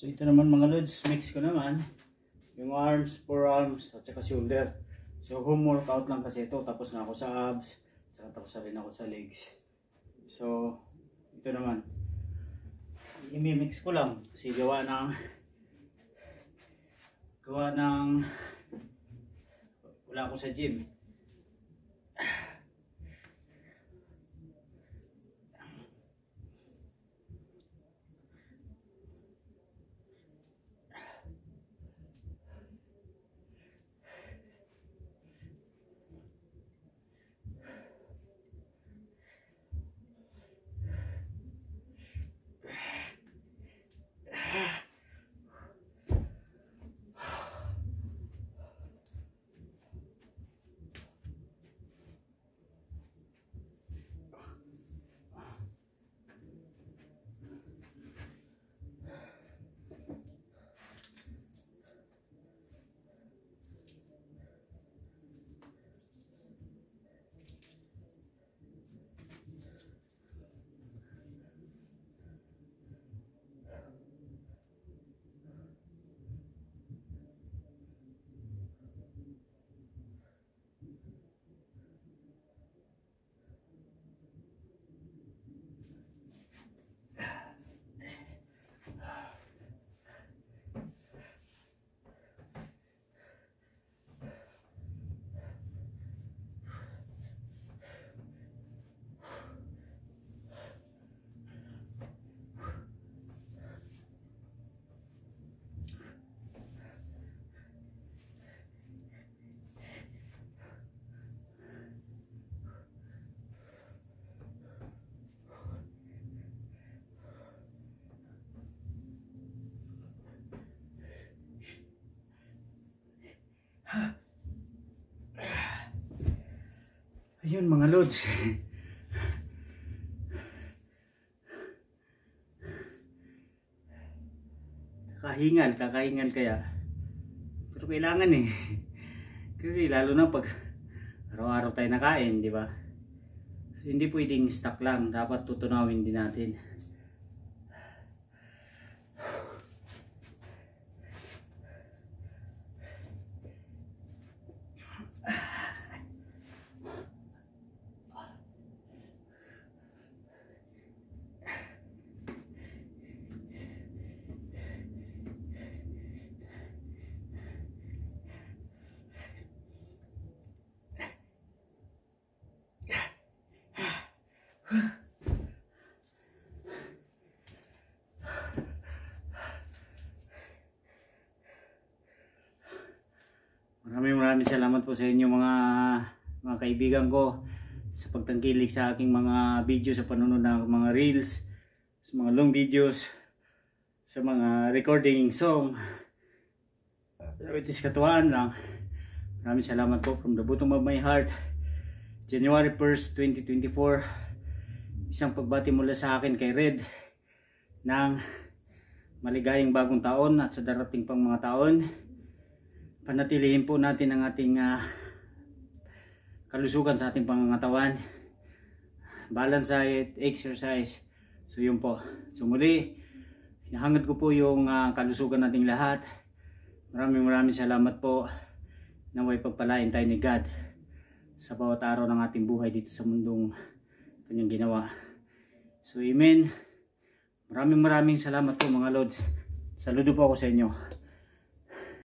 So ito naman mga lods, mix ko naman yung arms, forearms at saka shoulder. So home workout lang kasi ito, tapos na ako sa abs, at saka tapos na rin ako sa legs. So ito naman, i-mix ko lang kasi gawa ng wala ako sa gym. Ayun mga lods. Kakahingal kaya. Pero kailangan eh. Kasi lalo na pag araw-araw tayo nakain, di ba? So hindi pwedeng stuck lang, dapat tutunawin din natin. Maraming salamat po sa inyo mga kaibigan ko sa pagtangkilik sa aking mga video, sa panonood ng mga reels, sa mga long videos, sa mga recording song. It is katuwaan lang. Maraming salamat po from the bottom of my heart. January 1st, 2024, isang pagbati mula sa akin kay Red ng maligayang bagong taon at sa darating pang mga taon. Panatilihin po natin ang ating kalusugan sa ating pangangatawan, balance diet, exercise. So yun po. So muli, hinahangad ko po yung kalusugan nating lahat. Maraming salamat po. Naway pagpalain tayo ni God sa bawat araw ng ating buhay dito sa mundong kanyang ginawa. So amen. Maraming salamat po mga Lods. Saludo po ako sa inyo.